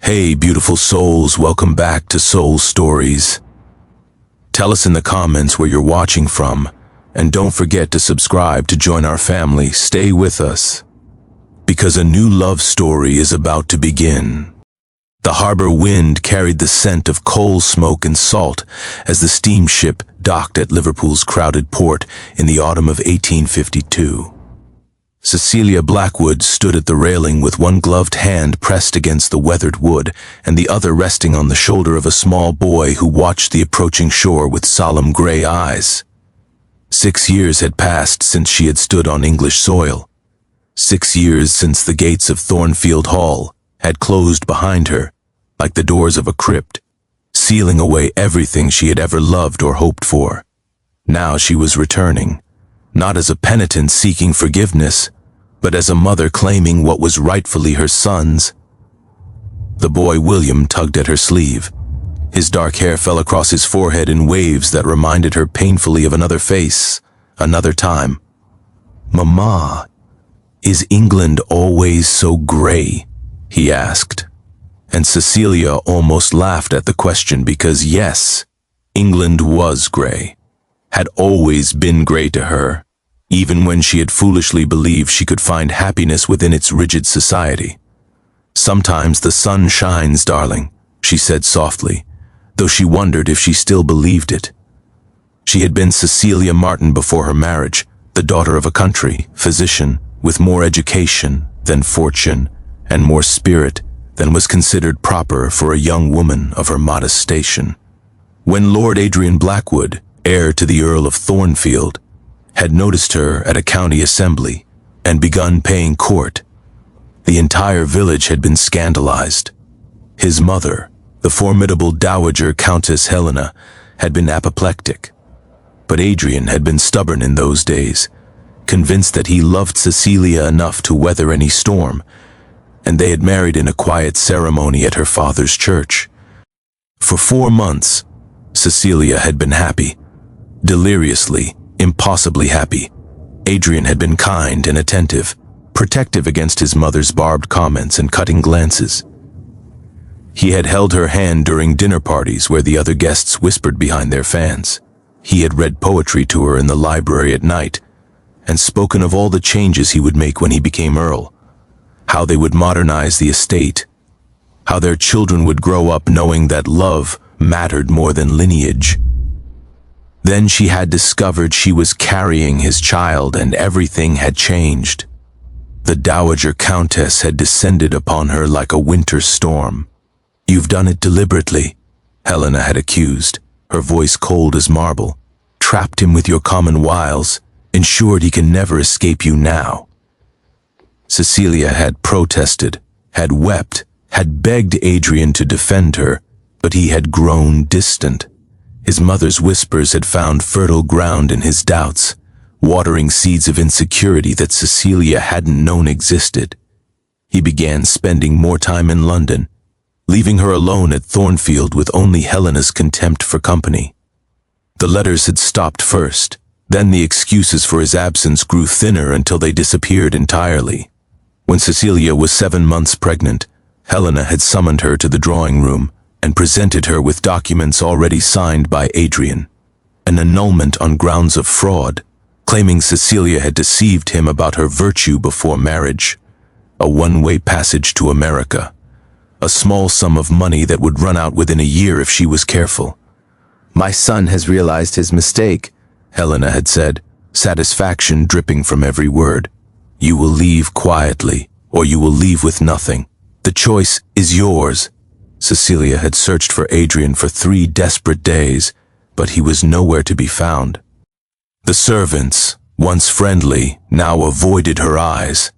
Hey, beautiful souls, welcome back to Soul Stories. Tell us in the comments where you're watching from, and don't forget to subscribe to join our family. Stay with us, because a new love story is about to begin. The harbor wind carried the scent of coal smoke and salt as the steamship docked at Liverpool's crowded port in the autumn of 1852. Cecilia Blackwood stood at the railing with one gloved hand pressed against the weathered wood and the other resting on the shoulder of a small boy who watched the approaching shore with solemn gray eyes. 6 years had passed since she had stood on English soil. 6 years since the gates of Thornfield Hall had closed behind her, like the doors of a crypt, sealing away everything she had ever loved or hoped for. Now she was returning, not as a penitent seeking forgiveness, but as a mother claiming what was rightfully her son's. The boy William tugged at her sleeve. His dark hair fell across his forehead in waves that reminded her painfully of another face, another time. "Mama, is England always so gray?" he asked. And Cecilia almost laughed at the question because yes, England was gray, had always been gray to her, even when she had foolishly believed she could find happiness within its rigid society. "Sometimes the sun shines, darling," she said softly, though she wondered if she still believed it. She had been Cecilia Martin before her marriage, the daughter of a country physician with more education than fortune and more spirit than was considered proper for a young woman of her modest station. When Lord Adrian Blackwood, heir to the Earl of Thornfield, had noticed her at a county assembly and begun paying court, the entire village had been scandalized. His mother, the formidable Dowager Countess Helena, had been apoplectic, but Adrian had been stubborn in those days, convinced that he loved Cecilia enough to weather any storm, and they had married in a quiet ceremony at her father's church. For 4 months, Cecilia had been happy, deliriously, impossibly happy. Adrian had been kind and attentive, protective against his mother's barbed comments and cutting glances. He had held her hand during dinner parties where the other guests whispered behind their fans. He had read poetry to her in the library at night, and spoken of all the changes he would make when he became Earl, how they would modernize the estate, how their children would grow up knowing that love mattered more than lineage. Then she had discovered she was carrying his child and everything had changed. The Dowager Countess had descended upon her like a winter storm. "You've done it deliberately," Helena had accused, her voice cold as marble. "Trapped him with your common wiles, ensured he can never escape you now." Cecilia had protested, had wept, had begged Adrian to defend her, but he had grown distant. His mother's whispers had found fertile ground in his doubts, watering seeds of insecurity that Cecilia hadn't known existed. He began spending more time in London, leaving her alone at Thornfield with only Helena's contempt for company. The letters had stopped first, then the excuses for his absence grew thinner until they disappeared entirely. When Cecilia was 7 months pregnant, Helena had summoned her to the drawing room and presented her with documents already signed by Adrian, an annulment on grounds of fraud, claiming Cecilia had deceived him about her virtue before marriage, a one-way passage to America, a small sum of money that would run out within a year if she was careful. "My son has realized his mistake," Helena had said, satisfaction dripping from every word. "You will leave quietly, or you will leave with nothing. The choice is yours." Cecilia had searched for Adrian for 3 desperate days, but he was nowhere to be found. The servants, once friendly, now avoided her eyes.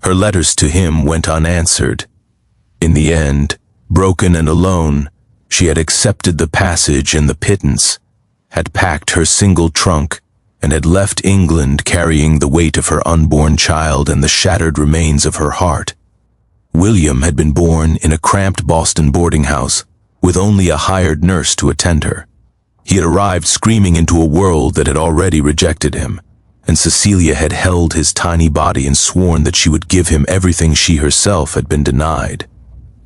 Her letters to him went unanswered. In the end, broken and alone, she had accepted the passage and the pittance, had packed her single trunk, and had left England carrying the weight of her unborn child and the shattered remains of her heart. William had been born in a cramped Boston boarding house, with only a hired nurse to attend her. He had arrived screaming into a world that had already rejected him, and Cecilia had held his tiny body and sworn that she would give him everything she herself had been denied.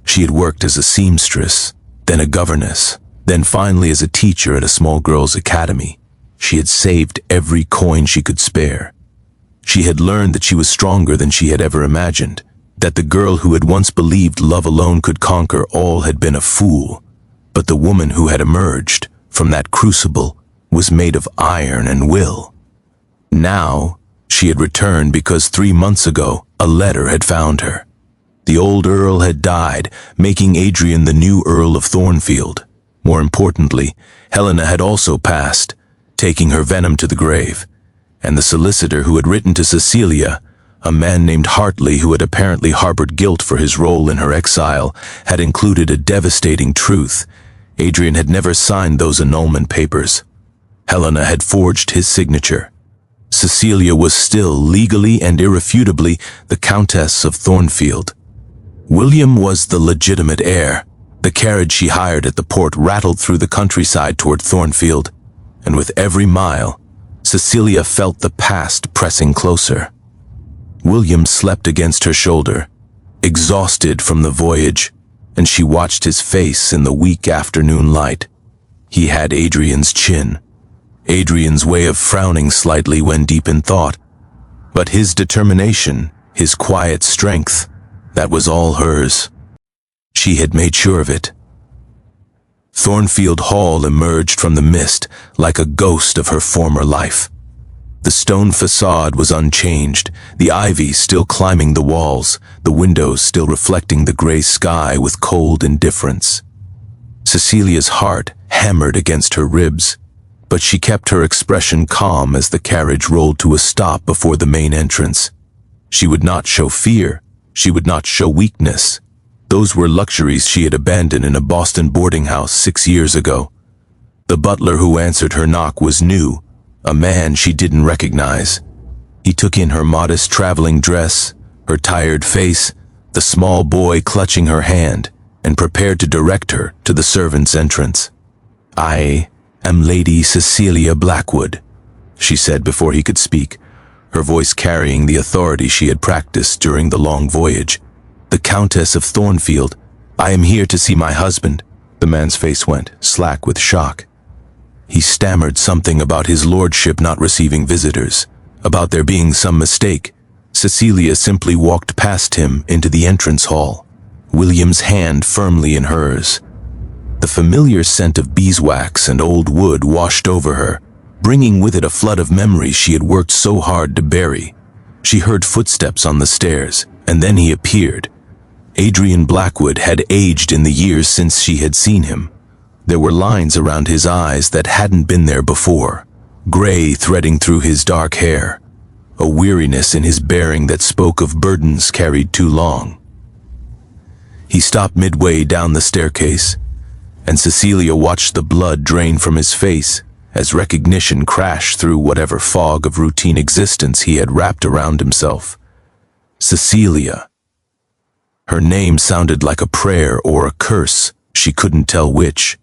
She had worked as a seamstress, then a governess, then finally as a teacher at a small girls' academy. She had saved every coin she could spare. She had learned that she was stronger than she had ever imagined, that the girl who had once believed love alone could conquer all had been a fool, but the woman who had emerged from that crucible was made of iron and will. Now, she had returned because 3 months ago, a letter had found her. The old Earl had died, making Adrian the new Earl of Thornfield. More importantly, Helena had also passed, taking her venom to the grave, and the solicitor who had written to Cecilia, a man named Hartley who had apparently harbored guilt for his role in her exile, had included a devastating truth. Adrian had never signed those annulment papers. Helena had forged his signature. Cecilia was still legally and irrefutably the Countess of Thornfield. William was the legitimate heir. The carriage she hired at the port rattled through the countryside toward Thornfield, and with every mile, Cecilia felt the past pressing closer. William slept against her shoulder, exhausted from the voyage, and she watched his face in the weak afternoon light. He had Adrian's chin, Adrian's way of frowning slightly when deep in thought, but his determination, his quiet strength, that was all hers. She had made sure of it. Thornfield Hall emerged from the mist like a ghost of her former life. The stone facade was unchanged, the ivy still climbing the walls, the windows still reflecting the gray sky with cold indifference. Cecilia's heart hammered against her ribs, but she kept her expression calm as the carriage rolled to a stop before the main entrance. She would not show fear, she would not show weakness. Those were luxuries she had abandoned in a Boston boarding house 6 years ago. The butler who answered her knock was new, a man she didn't recognize. He took in her modest traveling dress, her tired face, the small boy clutching her hand, and prepared to direct her to the servants' entrance. "I am Lady Cecilia Blackwood," she said before he could speak, her voice carrying the authority she had practiced during the long voyage. "The Countess of Thornfield. I am here to see my husband." The man's face went slack with shock. He stammered something about his lordship not receiving visitors, about there being some mistake. Cecilia simply walked past him into the entrance hall, William's hand firmly in hers. The familiar scent of beeswax and old wood washed over her, bringing with it a flood of memories she had worked so hard to bury. She heard footsteps on the stairs, and then he appeared. Adrian Blackwood had aged in the years since she had seen him. There were lines around his eyes that hadn't been there before, gray threading through his dark hair, a weariness in his bearing that spoke of burdens carried too long. He stopped midway down the staircase, and Cecilia watched the blood drain from his face as recognition crashed through whatever fog of routine existence he had wrapped around himself. Cecilia. Her name sounded like a prayer or a curse, she couldn't tell which.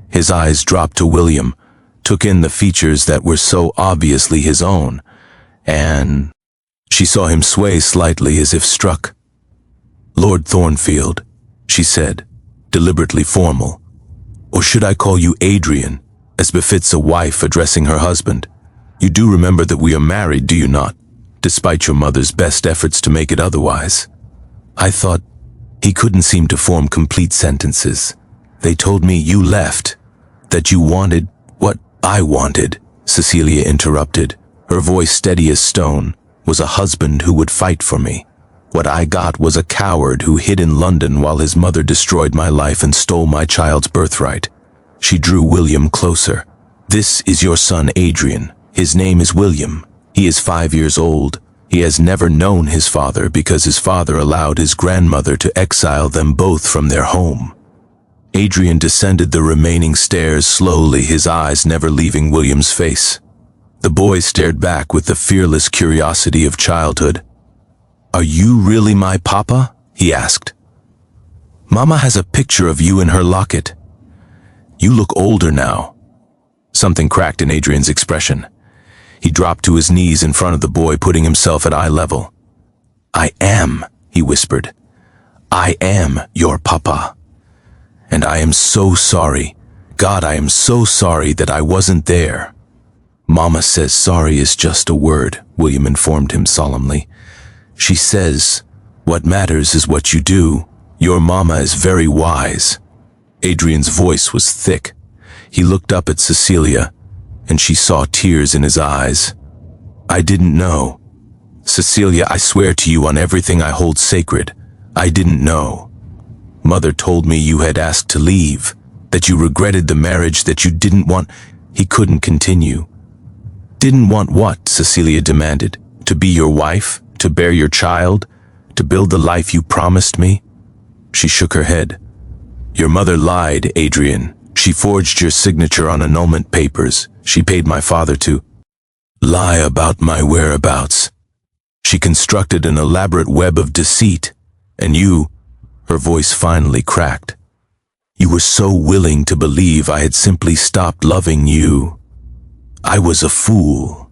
His eyes dropped to William, took in the features that were so obviously his own, and she saw him sway slightly as if struck. "Lord Thornfield," she said, deliberately formal. "Or should I call you Adrian, as befits a wife addressing her husband? You do remember that we are married, do you not, despite your mother's best efforts to make it otherwise?" I thought. He couldn't seem to form complete sentences. "They told me you left, that you wanted what I wanted," Cecilia interrupted, her voice steady as stone, "was a husband who would fight for me. What I got was a coward who hid in London while his mother destroyed my life and stole my child's birthright." She drew William closer. "This is your son Adrian. His name is William. He is 5 years old. He has never known his father because his father allowed his grandmother to exile them both from their home." Adrian descended the remaining stairs slowly, his eyes never leaving William's face. The boy stared back with the fearless curiosity of childhood. "Are you really my papa?" he asked. "Mama has a picture of you in her locket. You look older now." Something cracked in Adrian's expression. He dropped to his knees in front of the boy, putting himself at eye level. "I am," he whispered. I am your papa. And I am so sorry. God, I am so sorry that I wasn't there. Mama says sorry is just a word, William informed him solemnly. She says, what matters is what you do. Your mama is very wise. Adrian's voice was thick. He looked up at Cecilia, and she saw tears in his eyes. I didn't know. Cecilia, I swear to you on everything I hold sacred, I didn't know. Mother told me you had asked to leave, that you regretted the marriage, that you didn't want. He couldn't continue. Didn't want what? Cecilia demanded. To be your wife? To bear your child? To build the life you promised me? She shook her head. Your mother lied, Adrian. She forged your signature on annulment papers. She paid my father to lie about my whereabouts. She constructed an elaborate web of deceit, and you, her voice finally cracked. You were so willing to believe I had simply stopped loving you. I was a fool.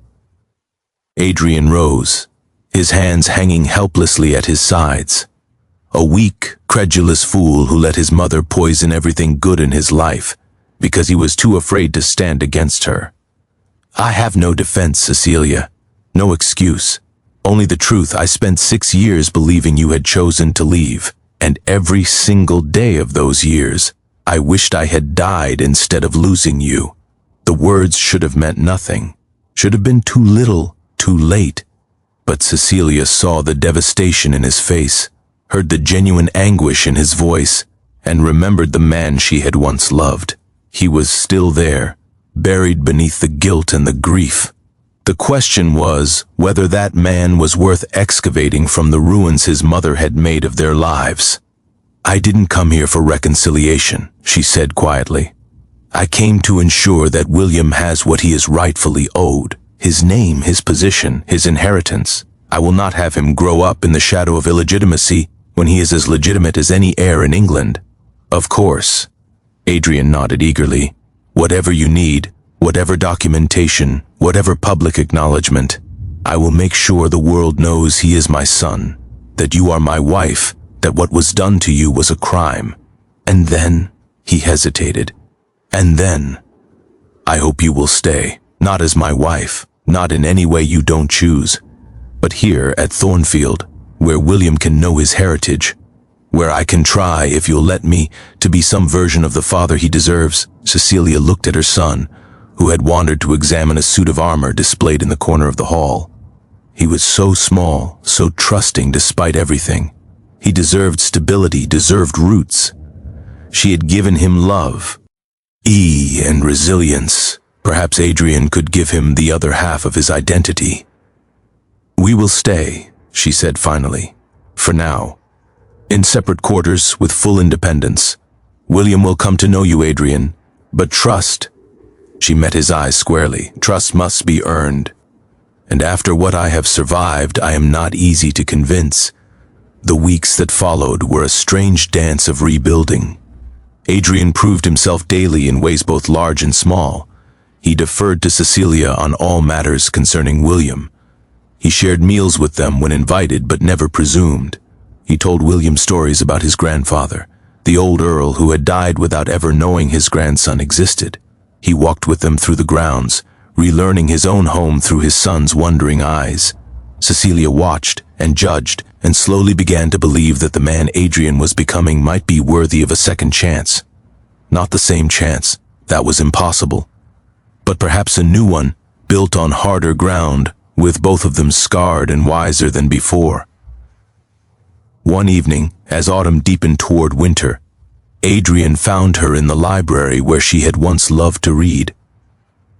Adrian rose, his hands hanging helplessly at his sides. A weak, credulous fool who let his mother poison everything good in his life because he was too afraid to stand against her. I have no defense, Cecilia. No excuse. Only the truth. I spent 6 years believing you had chosen to leave, and every single day of those years, I wished I had died instead of losing you. The words should have meant nothing, should have been too little, too late. But Cecilia saw the devastation in his face, heard the genuine anguish in his voice, and remembered the man she had once loved. He was still there, buried beneath the guilt and the grief. The question was whether that man was worth excavating from the ruins his mother had made of their lives. I didn't come here for reconciliation, she said quietly. I came to ensure that William has what he is rightfully owed, his name, his position, his inheritance. I will not have him grow up in the shadow of illegitimacy when he is as legitimate as any heir in England. Of course. Adrian nodded eagerly. Whatever you need, whatever documentation, whatever public acknowledgement, I will make sure the world knows he is my son, that you are my wife, that what was done to you was a crime. And then, he hesitated. And then, I hope you will stay, not as my wife, not in any way you don't choose, but here at Thornfield, where William can know his heritage, where I can try, if you'll let me, to be some version of the father he deserves. Cecilia looked at her son, who had wandered to examine a suit of armor displayed in the corner of the hall. He was so small, so trusting despite everything. He deserved stability, deserved roots. She had given him love, and resilience. Perhaps Adrian could give him the other half of his identity. We will stay, she said finally, for now. In separate quarters with full independence. William will come to know you, Adrian, but trust. She met his eyes squarely. Trust must be earned. And after what I have survived, I am not easy to convince. The weeks that followed were a strange dance of rebuilding. Adrian proved himself daily in ways both large and small. He deferred to Cecilia on all matters concerning William. He shared meals with them when invited but never presumed. He told William stories about his grandfather, the old earl who had died without ever knowing his grandson existed. He walked with them through the grounds, relearning his own home through his son's wondering eyes. Cecilia watched and judged and slowly began to believe that the man Adrian was becoming might be worthy of a second chance. Not the same chance, that was impossible, but perhaps a new one, built on harder ground, with both of them scarred and wiser than before. One evening, as autumn deepened toward winter, Adrian found her in the library where she had once loved to read.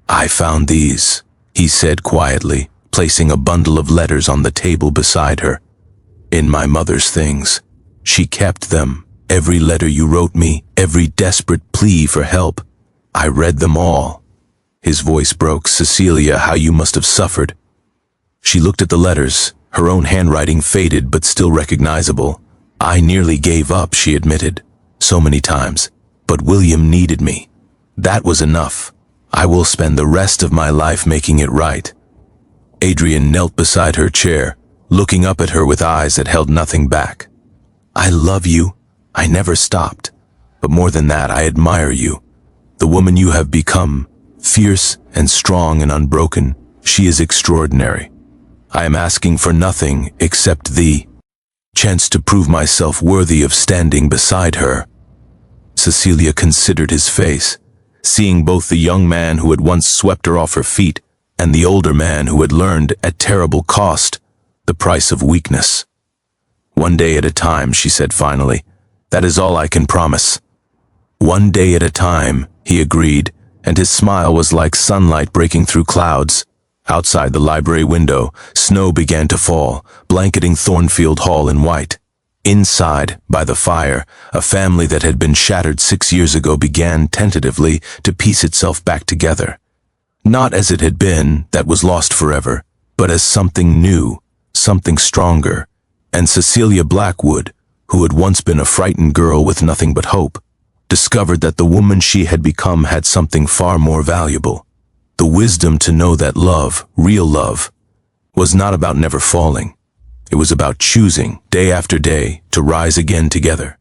I found these, he said quietly, placing a bundle of letters on the table beside her. In my mother's things. She kept them, every letter you wrote me, every desperate plea for help. I read them all. His voice broke. Cecilia, how you must have suffered. She looked at the letters, her own handwriting faded but still recognizable. I nearly gave up, she admitted, so many times, but William needed me. That was enough. I will spend the rest of my life making it right. Adrian knelt beside her chair, looking up at her with eyes that held nothing back. I love you. I never stopped. But more than that, I admire you. The woman you have become, fierce and strong and unbroken, she is extraordinary. I am asking for nothing except the chance to prove myself worthy of standing beside her." Cecilia considered his face, seeing both the young man who had once swept her off her feet and the older man who had learned at terrible cost the price of weakness. "One day at a time," she said finally. "That is all I can promise." "One day at a time," he agreed, and his smile was like sunlight breaking through clouds. Outside the library window, snow began to fall, blanketing Thornfield Hall in white. Inside, by the fire, a family that had been shattered 6 years ago began tentatively to piece itself back together. Not as it had been, that was lost forever, but as something new, something stronger. And Cecilia Blackwood, who had once been a frightened girl with nothing but hope, discovered that the woman she had become had something far more valuable. The wisdom to know that love, real love, was not about never falling. It was about choosing, day after day, to rise again together.